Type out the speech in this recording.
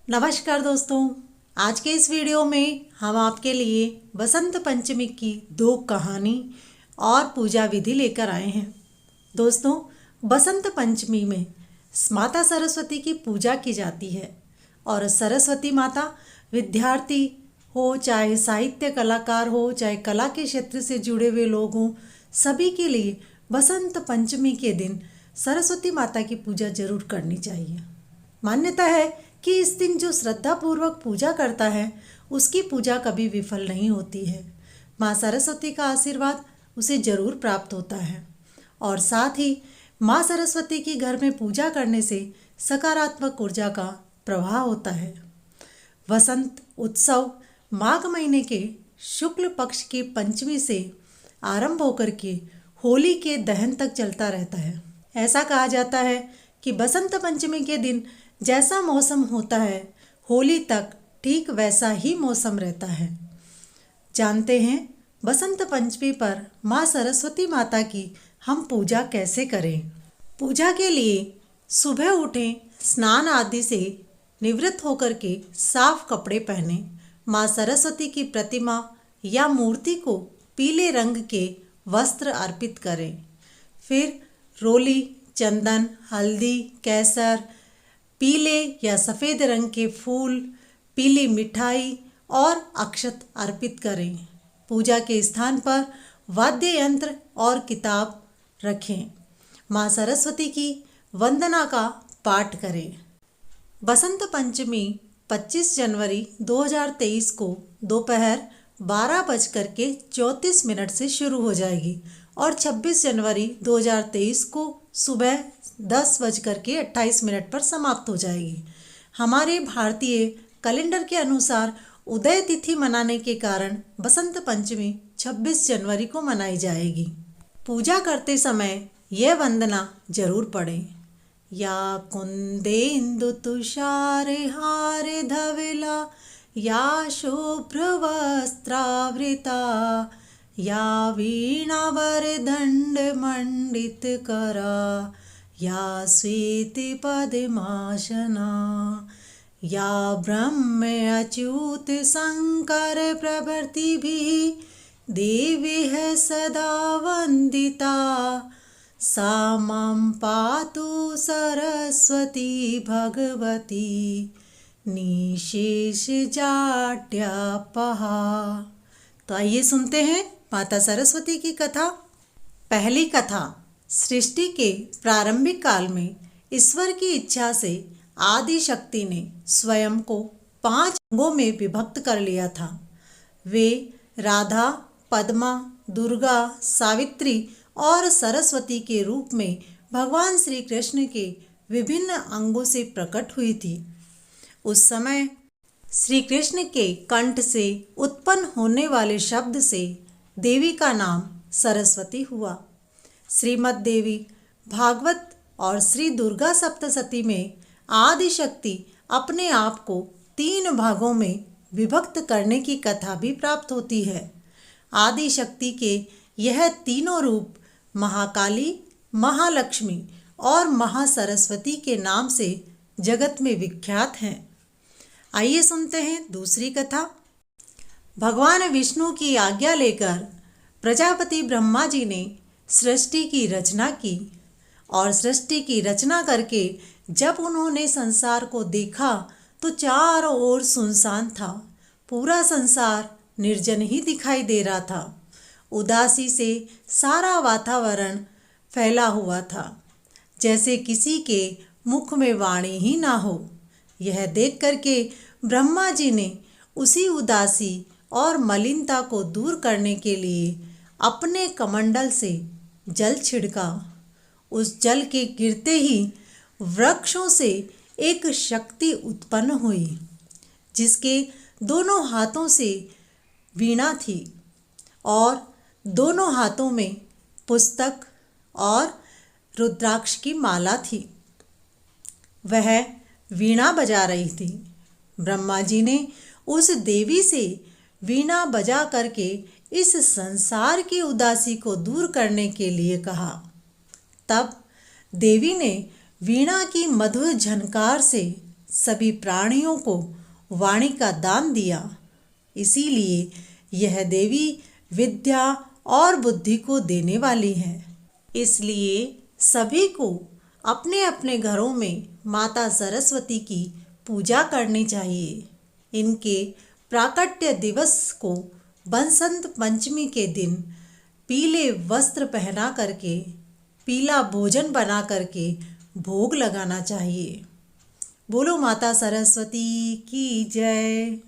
नमस्कार दोस्तों, आज के इस वीडियो में हम आपके लिए बसंत पंचमी की दो कहानी और पूजा विधि लेकर आए हैं। दोस्तों, बसंत पंचमी में माता सरस्वती की पूजा की जाती है और सरस्वती माता विद्यार्थी हो, चाहे साहित्य कलाकार हो, चाहे कला के क्षेत्र से जुड़े हुए लोग हों, सभी के लिए बसंत पंचमी के दिन सरस्वती माता की पूजा जरूर करनी चाहिए। मान्यता है कि इस दिन जो श्रद्धापूर्वक पूजा करता है उसकी पूजा कभी विफल नहीं होती है। माँ सरस्वती का आशीर्वाद उसे जरूर प्राप्त होता है और साथ ही माँ सरस्वती की घर में पूजा करने से सकारात्मक ऊर्जा का प्रवाह होता है। वसंत उत्सव माघ महीने के शुक्ल पक्ष की पंचमी से आरंभ होकर के होली के दहन तक चलता रहता है। ऐसा कहा जाता है कि बसंत पंचमी के दिन जैसा मौसम होता है, होली तक ठीक वैसा ही मौसम रहता है। जानते हैं बसंत पंचमी पर माँ सरस्वती माता की हम पूजा कैसे करें। पूजा के लिए सुबह उठें, स्नान आदि से निवृत्त होकर के साफ कपड़े पहने, माँ सरस्वती की प्रतिमा या मूर्ति को पीले रंग के वस्त्र अर्पित करें। फिर रोली, चंदन, हल्दी, केसर, पीले या सफ़ेद रंग के फूल, पीली मिठाई और अक्षत अर्पित करें। पूजा के स्थान पर वाद्य यंत्र और किताब रखें। माँ सरस्वती की वंदना का पाठ करें। बसंत पंचमी 25 जनवरी 2023 को दोपहर 12:34 से शुरू हो जाएगी और 26 जनवरी 2023 को सुबह 10:28 पर समाप्त हो जाएगी। हमारे भारतीय कैलेंडर के अनुसार उदय तिथि मनाने के कारण बसंत पंचमी 26 जनवरी को मनाई जाएगी। पूजा करते समय यह वंदना जरूर पढ़ें। या कुंदेन्दु तुषार हार धवला, या शुभ्रवस्त्रावृता, या वीणावरदंड मंडित करा, या स्वीति पद्मासना, या ब्रह्म अच्युत शंकर प्रभृतिभिः देवी है सदा वंदिता, सा मां पातु सरस्वती भगवती निशेष जाड्यापहा। तो आइए सुनते हैं माता सरस्वती की कथा। पहली कथा। सृष्टि के प्रारंभिक काल में ईश्वर की इच्छा से आदि शक्ति ने स्वयं को 5 अंगों में विभक्त कर लिया था। वे राधा, पद्मा, दुर्गा, सावित्री और सरस्वती के रूप में भगवान श्री कृष्ण के विभिन्न अंगों से प्रकट हुई थी। उस समय श्री कृष्ण के कंठ से उत्पन्न होने वाले शब्द से देवी का नाम सरस्वती हुआ। श्रीमद् देवी भागवत और श्री दुर्गा सप्तशती में आदि शक्ति अपने आप को 3 भागों में विभक्त करने की कथा भी प्राप्त होती है। आदि शक्ति के यह तीनों रूप महाकाली, महालक्ष्मी और महासरस्वती के नाम से जगत में विख्यात हैं। आइए सुनते हैं दूसरी कथा। भगवान विष्णु की आज्ञा लेकर प्रजापति ब्रह्मा जी ने सृष्टि की रचना की और सृष्टि की रचना करके जब उन्होंने संसार को देखा तो चारों ओर सुनसान था। पूरा संसार निर्जन ही दिखाई दे रहा था। उदासी से सारा वातावरण फैला हुआ था, जैसे किसी के मुख में वाणी ही ना हो। यह देख करके ब्रह्मा जी ने उसी उदासी और मलिनता को दूर करने के लिए अपने कमंडल से जल छिड़का। उस जल के गिरते ही वृक्षों से एक शक्ति उत्पन्न हुई, जिसके दोनों हाथों से वीणा थी और दोनों हाथों में पुस्तक और रुद्राक्ष की माला थी। वह वीणा बजा रही थी। ब्रह्मा जी ने उस देवी से वीणा बजा करके इस संसार की उदासी को दूर करने के लिए कहा। तब देवी ने वीणा की मधुर झनकार से सभी प्राणियों को वाणी का दान दिया। इसीलिए यह देवी विद्या और बुद्धि को देने वाली है। इसलिए सभी को अपने अपने घरों में माता सरस्वती की पूजा करनी चाहिए। इनके प्राकट्य दिवस को बसंत पंचमी के दिन पीले वस्त्र पहना करके, पीला भोजन बना करके भोग लगाना चाहिए। बोलो माता सरस्वती की जय।